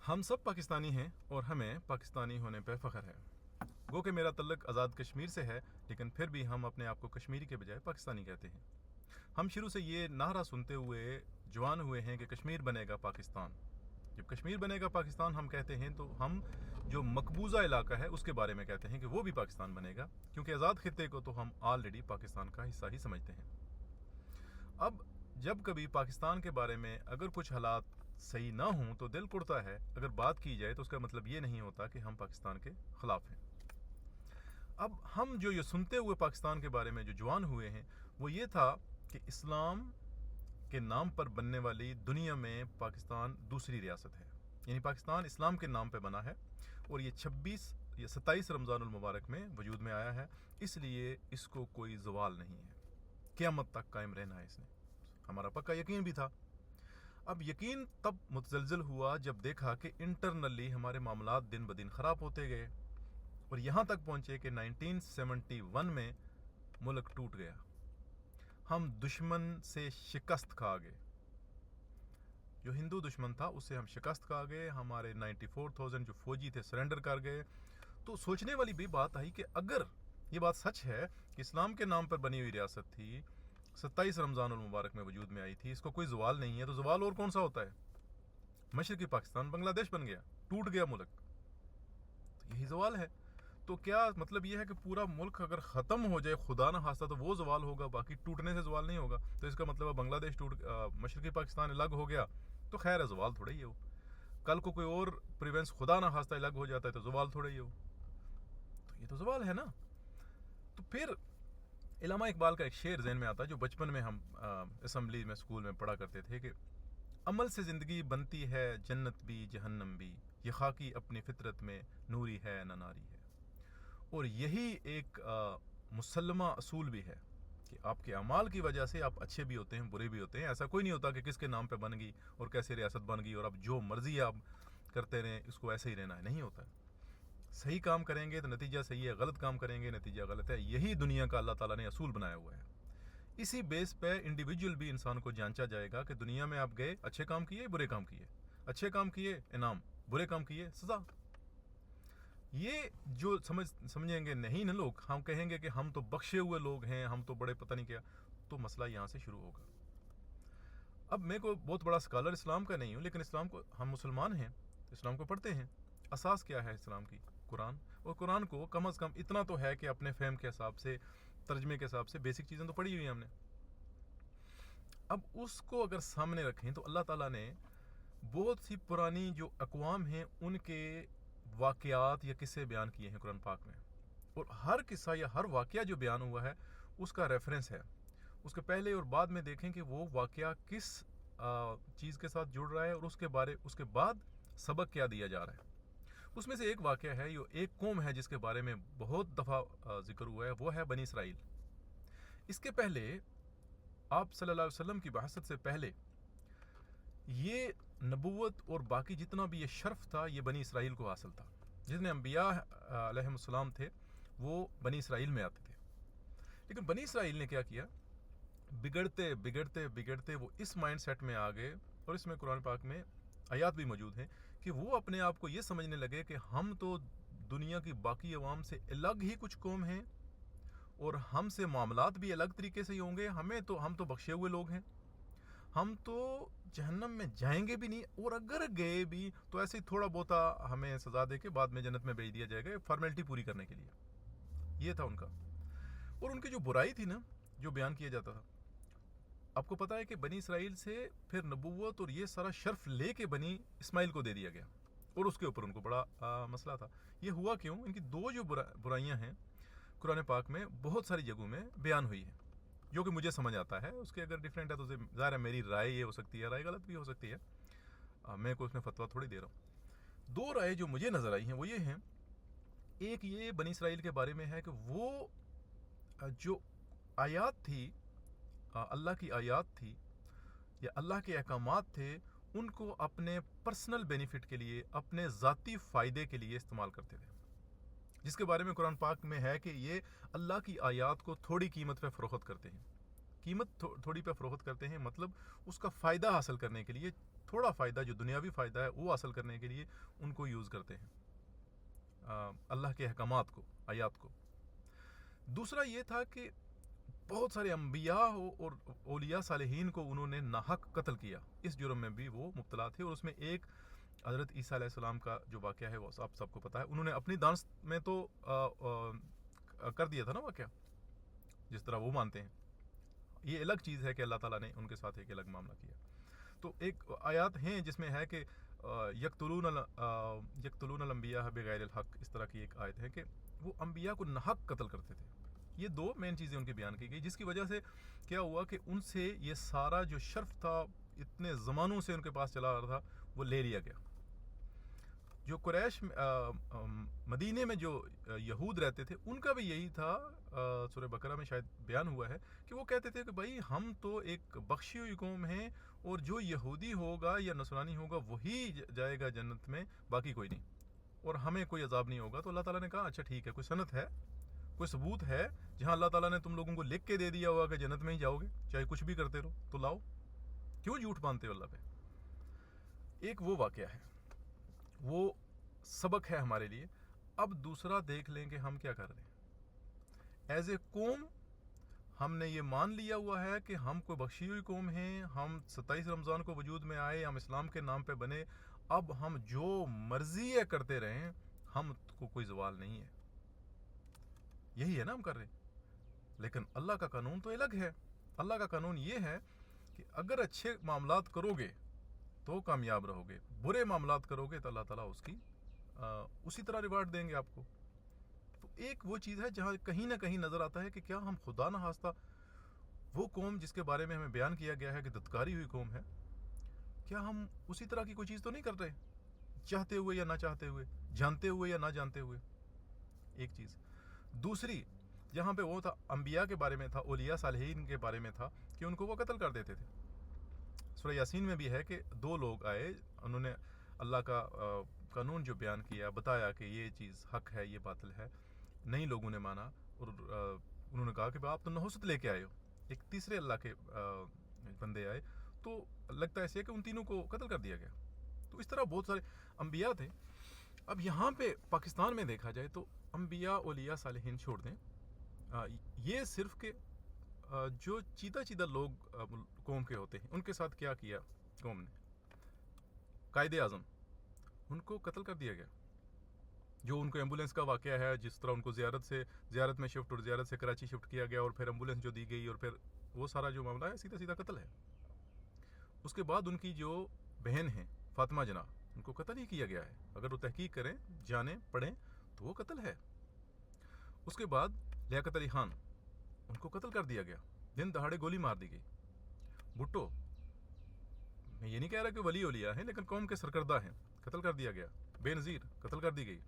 ہم سب پاکستانی ہیں اور ہمیں پاکستانی ہونے پہ فخر ہے۔ گو کہ میرا تعلق آزاد کشمیر سے ہے، لیکن پھر بھی ہم اپنے آپ کو کشمیری کے بجائے پاکستانی کہتے ہیں۔ ہم شروع سے یہ نعرہ سنتے ہوئے جوان ہوئے ہیں کہ کشمیر بنے گا پاکستان۔ جب کشمیر بنے گا پاکستان ہم کہتے ہیں تو ہم جو مقبوضہ علاقہ ہے اس کے بارے میں کہتے ہیں کہ وہ بھی پاکستان بنے گا، کیونکہ آزاد خطے کو تو ہم آلریڈی پاکستان کا حصہ ہی سمجھتے ہیں۔ اب جب کبھی پاکستان کے بارے میں اگر کچھ حالات صحیح نہ ہوں تو دل کڑتا ہے، اگر بات کی جائے تو اس کا مطلب یہ نہیں ہوتا کہ ہم پاکستان کے خلاف ہیں۔ اب ہم جو یہ سنتے ہوئے پاکستان کے بارے میں جو جوان ہوئے ہیں وہ یہ تھا کہ اسلام کے نام پر بننے والی دنیا میں پاکستان دوسری ریاست ہے، یعنی پاکستان اسلام کے نام پہ بنا ہے اور یہ 27 رمضان المبارک میں وجود میں آیا ہے، اس لیے اس کو کوئی زوال نہیں ہے، قیامت تک قائم رہنا ہے اس نے۔ ہمارا پکا یقین بھی تھا۔ اب یقین تب متزلزل ہوا جب دیکھا کہ انٹرنلی ہمارے معاملات دن بدن خراب ہوتے گئے اور یہاں تک پہنچے کہ 1971 میں ملک ٹوٹ گیا۔ ہم دشمن سے شکست کھا گئے، جو ہندو دشمن تھا اس سے ہم شکست کھا گئے، ہمارے 94,000 جو فوجی تھے سرنڈر کر گئے۔ تو سوچنے والی بھی بات آئی کہ اگر یہ بات سچ ہے کہ اسلام کے نام پر بنی ہوئی ریاست تھی، 27 رمضان المبارک میں وجود میں آئی تھی، اس کو کوئی زوال نہیں ہے، تو زوال اور کون سا ہوتا ہے؟ مشرقی پاکستان بنگلہ دیش بن گیا، ٹوٹ گیا ملک، تو یہی زوال ہے۔ تو کیا مطلب یہ ہے کہ پورا ملک اگر ختم ہو جائے خدا نہ خواستہ تو وہ زوال ہوگا، باقی ٹوٹنے سے زوال نہیں ہوگا؟ تو اس کا مطلب ہے بنگلہ دیش مشرقی پاکستان الگ ہو گیا تو خیر ہے، زوال تھوڑا ہی ہو۔ کل کو کوئی اور پریونس خدا نہ خواستہ الگ ہو جاتا ہے تو زوال تھوڑا ہی ہو، تو یہ تو زوال ہے نا۔ تو پھر علامہ اقبال کا ایک شعر ذہن میں آتا ہے جو بچپن میں ہم اسمبلی میں اسکول میں پڑھا کرتے تھے کہ عمل سے زندگی بنتی ہے جنت بھی جہنم بھی، یہ خاکی اپنی فطرت میں نوری ہے نہ ناری ہے۔ اور یہی ایک مسلمہ اصول بھی ہے کہ آپ کے اعمال کی وجہ سے آپ اچھے بھی ہوتے ہیں برے بھی ہوتے ہیں۔ ایسا کوئی نہیں ہوتا کہ کس کے نام پہ بن گئی اور کیسے ریاست بن گئی اور اب جو مرضی آپ کرتے رہیں اس کو ایسے ہی رہنا ہے، نہیں ہوتا ہے۔ صحیح کام کریں گے تو نتیجہ صحیح ہے، غلط کام کریں گے نتیجہ غلط ہے۔ یہی دنیا کا اللہ تعالیٰ نے اصول بنایا ہوا ہے۔ اسی بیس پہ انڈیویجول بھی انسان کو جانچا جائے گا کہ دنیا میں آپ گئے، اچھے کام کیے برے کام کیے، اچھے کام کیے انعام، برے کام کیے سزا۔ یہ جو سمجھیں گے نہیں نا لوگ، ہم کہیں گے کہ ہم تو بخشے ہوئے لوگ ہیں، ہم تو بڑے پتہ نہیں کیا، تو مسئلہ یہاں سے شروع ہوگا۔ اب میں کوئی بہت بڑا اسکالر اسلام کا نہیں ہوں، لیکن اسلام کو ہم مسلمان ہیں، اسلام کو پڑھتے ہیں۔ اساس کیا ہے اسلام کی؟ قرآن، اور قرآن کو کم از کم اتنا تو ہے کہ اپنے فہم کے حساب سے، ترجمے کے حساب سے بیسک چیزیں تو پڑھی ہوئی ہیں ہم نے۔ اب اس کو اگر سامنے رکھیں تو اللہ تعالیٰ نے بہت سی پرانی جو اقوام ہیں ان کے واقعات یا قصے بیان کیے ہیں قرآن پاک میں، اور ہر قصہ یا ہر واقعہ جو بیان ہوا ہے اس کا ریفرنس ہے، اس کے پہلے اور بعد میں دیکھیں کہ وہ واقعہ کس چیز کے ساتھ جڑ رہا ہے اور اس کے بعد سبق کیا دیا جا رہا ہے۔ اس میں سے ایک واقعہ ہے، یہ ایک قوم ہے جس کے بارے میں بہت دفعہ ذکر ہوا ہے، وہ ہے بنی اسرائیل۔ اس کے پہلے آپ صلی اللہ علیہ وسلم کی بعثت سے پہلے یہ نبوت اور باقی جتنا بھی یہ شرف تھا یہ بنی اسرائیل کو حاصل تھا۔ جتنے انبیاء علیہ السلام تھے وہ بنی اسرائیل میں آتے تھے، لیکن بنی اسرائیل نے کیا کیا؟ بگڑتے بگڑتے بگڑتے وہ اس مائنڈ سیٹ میں آ گئے، اور اس میں قرآن پاک میں آیات بھی موجود ہیں کہ وہ اپنے آپ کو یہ سمجھنے لگے کہ ہم تو دنیا کی باقی عوام سے الگ ہی کچھ قوم ہیں اور ہم سے معاملات بھی الگ طریقے سے ہی ہوں گے، ہم تو بخشے ہوئے لوگ ہیں، ہم تو جہنم میں جائیں گے بھی نہیں، اور اگر گئے بھی تو ایسے ہی تھوڑا بہتا ہمیں سزا دے کے بعد میں جنت میں بھیج دیا جائے گا، فارمیلٹی پوری کرنے کے لیے۔ یہ تھا ان کا، اور ان کی جو برائی تھی نا جو بیان کیا جاتا تھا، آپ کو پتا ہے کہ بنی اسرائیل سے پھر نبوت اور یہ سارا شرف لے کے بنی اسماعیل کو دے دیا گیا، اور اس کے اوپر ان کو بڑا مسئلہ تھا۔ یہ ہوا کیوں؟ ان کی دو جو برائیاں ہیں قرآن پاک میں بہت ساری جگہوں میں بیان ہوئی ہیں، جو کہ مجھے سمجھ آتا ہے، اس کے اگر ڈیفرنٹ ہے تو ظاہر ہے میری رائے یہ ہو سکتی ہے، رائے غلط بھی ہو سکتی ہے، میں کوئی اس میں فتویٰ تھوڑی دے رہا ہوں۔ دو رائے جو مجھے نظر آئی ہیں وہ یہ ہیں، ایک یہ بنی اسرائیل کے بارے میں ہے کہ وہ جو آیات تھی، اللہ کی آیات تھی یا اللہ کے احکامات تھے، ان کو اپنے پرسنل بینیفٹ کے لیے، اپنے ذاتی فائدے کے لیے استعمال کرتے تھے، جس کے بارے میں قرآن پاک میں ہے کہ یہ اللہ کی آیات کو تھوڑی قیمت پہ فروخت کرتے ہیں۔ قیمت تھوڑی پہ فروخت کرتے ہیں مطلب اس کا فائدہ حاصل کرنے کے لیے تھوڑا فائدہ جو دنیاوی فائدہ ہے وہ حاصل کرنے کے لیے ان کو یوز کرتے ہیں، اللہ کے احکامات کو، آیات کو۔ دوسرا یہ تھا کہ بہت سارے انبیاء اور اولیاء صالحین کو انہوں نے ناحق قتل کیا، اس جرم میں بھی وہ مبتلا تھے۔ اور اس میں ایک حضرت عیسیٰ علیہ السلام کا جو واقعہ ہے وہ آپ سب کو پتہ ہے، انہوں نے اپنی دانست میں تو کر دیا تھا نا واقعہ، جس طرح وہ مانتے ہیں۔ یہ الگ چیز ہے کہ اللہ تعالیٰ نے ان کے ساتھ ایک الگ معاملہ کیا۔ تو ایک آیات ہیں جس میں ہے کہ یقتلون الانبیاء بغیر الحق، اس طرح کی ایک آیت ہے کہ وہ انبیاء کو ناحق قتل کرتے تھے۔ یہ دو مین چیزیں ان کی بیان کی گئی، جس کی وجہ سے کیا ہوا کہ ان سے یہ سارا جو شرف تھا، اتنے زمانوں سے ان کے پاس چلا آ رہا تھا، وہ لے لیا گیا۔ جو قریش مدینے میں جو یہود رہتے تھے، ان کا بھی یہی تھا، سورہ بقرہ میں شاید بیان ہوا ہے کہ وہ کہتے تھے کہ بھائی ہم تو ایک بخشی ہوئی قوم ہیں، اور جو یہودی ہوگا یا نصرانی ہوگا وہی جائے گا جنت میں، باقی کوئی نہیں، اور ہمیں کوئی عذاب نہیں ہوگا۔ تو اللہ تعالیٰ نے کہا اچھا ٹھیک ہے، کوئی سند ہے، کوئی ثبوت ہے جہاں اللہ تعالیٰ نے تم لوگوں کو لکھ کے دے دیا ہوا کہ جنت میں ہی جاؤ گے، چاہے کچھ بھی کرتے رہو، تو لاؤ، کیوں جھوٹ باندھتے ہو اللہ پہ؟ ایک وہ واقعہ ہے، وہ سبق ہے ہمارے لیے۔ اب دوسرا دیکھ لیں کہ ہم کیا کر رہے ہیں ایز اے قوم۔ ہم نے یہ مان لیا ہوا ہے کہ ہم کوئی بخشی ہوئی قوم ہیں، ہم 27 رمضان کو وجود میں آئے، ہم اسلام کے نام پہ بنے، اب ہم جو مرضی ہے کرتے رہیں، ہم کو کوئی زوال نہیں ہے، یہی ہے نا ہم کر رہے ہیں۔ لیکن اللہ کا قانون تو الگ ہے۔ اللہ کا قانون یہ ہے کہ اگر اچھے معاملات کرو گے تو کامیاب رہو گے، برے معاملات کرو گے تو اللہ تعالیٰ اس کی اسی طرح ریوارڈ دیں گے آپ کو۔ تو ایک وہ چیز ہے جہاں کہیں نہ کہیں نظر آتا ہے کہ کیا ہم خدا نہ خواستہ وہ قوم جس کے بارے میں ہمیں بیان کیا گیا ہے کہ دھتکاری ہوئی قوم ہے، کیا ہم اسی طرح کی کوئی چیز تو نہیں کر رہے، چاہتے ہوئے یا نہ چاہتے ہوئے، جانتے ہوئے یا نہ جانتے ہوئے؟ ایک چیز۔ دوسری، جہاں پہ وہ تھا انبیاء کے بارے میں تھا، اولیاء صالحین کے بارے میں تھا کہ ان کو وہ قتل کر دیتے تھے۔ سورہ یاسین میں بھی ہے کہ دو لوگ آئے، انہوں نے اللہ کا قانون جو بیان کیا، بتایا کہ یہ چیز حق ہے، یہ باطل ہے، نہیں لوگوں نے مانا، اور انہوں نے کہا کہ آپ تو نحوست لے کے آئے ہو۔ ایک تیسرے اللہ کے بندے آئے، تو لگتا ایسے ہے کہ ان تینوں کو قتل کر دیا گیا۔ تو اس طرح بہت سارے انبیاء تھے۔ اب یہاں پہ پاکستان میں دیکھا جائے تو انبیاء اولیاء صالحین چھوڑ دیں، یہ صرف کہ جو چیدہ لوگ قوم کے ہوتے ہیں، ان کے ساتھ کیا کیا قوم نے؟ قائد اعظم، ان کو قتل کر دیا گیا۔ جو ان کو ایمبولینس کا واقعہ ہے، جس طرح ان کو زیارت میں شفٹ، اور زیارت سے کراچی شفٹ کیا گیا، اور پھر ایمبولینس جو دی گئی، اور پھر وہ سارا جو معاملہ ہے سیدھا قتل ہے۔ اس کے بعد ان کی جو بہن ہیں فاطمہ جناح، ان کو قتل ہی کیا گیا ہے۔ اگر وہ تحقیق کریں، جانیں، پڑھیں تو وہ قتل ہے۔ اس کے بعد لیاقت علی خان، ان کو قتل کر دیا گیا، دن دہاڑے گولی مار دی گئی۔ بھٹو، میں یہ نہیں کہہ رہا کہ ولی اولیاء ہیں، لیکن قوم کے سرکردہ ہیں، قتل کر دیا گیا۔ بے نظیر قتل کر دی گئی۔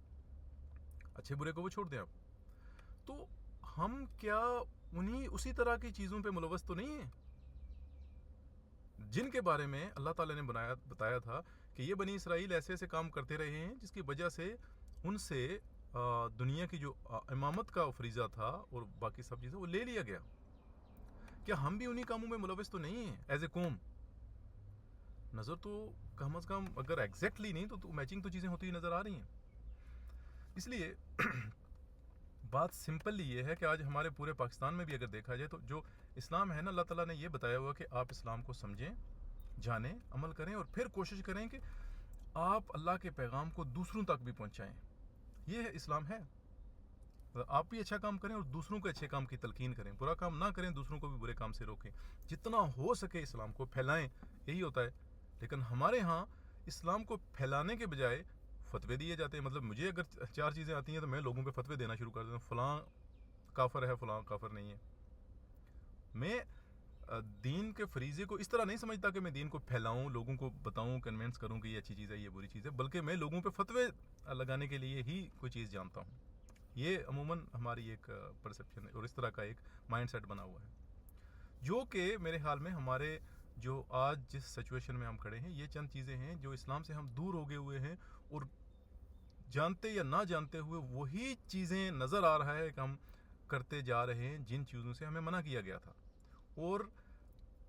اچھے برے کو وہ چھوڑ دیں آپ۔ تو ہم کیا اسی طرح کی چیزوں پہ ملوث تو نہیں ہیں جن کے بارے میں اللہ تعالیٰ نے بتایا تھا کہ یہ بنی اسرائیل ایسے ایسے کام کرتے رہے ہیں جس کی وجہ سے ان سے دنیا کی جو امامت کا فریضہ تھا اور باقی سب چیزیں وہ لے لیا گیا؟ کیا ہم بھی انہی کاموں میں ملوث تو نہیں ہیں ایز اے قوم؟ نظر تو کم از کم اگر ایگزیکٹلی نہیں تو میچنگ تو چیزیں ہوتی نظر آ رہی ہیں۔ اس لیے بات سمپلی یہ ہے کہ آج ہمارے پورے پاکستان میں بھی اگر دیکھا جائے تو جو اسلام ہے نا، اللہ تعالیٰ نے یہ بتایا ہوا کہ آپ اسلام کو سمجھیں، جانیں، عمل کریں، اور پھر کوشش کریں کہ آپ اللہ کے پیغام کو دوسروں تک بھی پہنچائیں۔ یہ اسلام ہے۔ آپ بھی اچھا کام کریں اور دوسروں کو اچھے کام کی تلقین کریں، برا کام نہ کریں، دوسروں کو بھی برے کام سے روکیں، جتنا ہو سکے اسلام کو پھیلائیں، یہی ہوتا ہے۔ لیکن ہمارے ہاں اسلام کو پھیلانے کے بجائے فتوے دیے جاتے ہیں۔ مطلب مجھے اگر 4 چیزیں آتی ہیں تو میں لوگوں پہ فتوے دینا شروع کر دیتا ہوں، فلاں کافر ہے، فلاں کافر نہیں ہے۔ میں دین کے فریضے کو اس طرح نہیں سمجھتا کہ میں دین کو پھیلاؤں، لوگوں کو بتاؤں، کنونس کروں کہ یہ اچھی چیز ہے، یہ بری چیز ہے، بلکہ میں لوگوں پہ فتوے لگانے کے لیے ہی کوئی چیز جانتا ہوں۔ یہ عموماً ہماری ایک پرسیپشن ہے اور اس طرح کا ایک مائنڈ سیٹ بنا ہوا ہے، جو کہ میرے خیال میں ہمارے جو آج جس سچویشن میں ہم کھڑے ہیں، یہ چند چیزیں ہیں جو اسلام سے ہم دور ہو گئے ہوئے ہیں، اور جانتے یا نہ جانتے ہوئے وہی چیزیں نظر آ رہا ہے کہ ہم کرتے جا رہے ہیں جن چیزوں سے ہمیں منع کیا گیا تھا۔ اور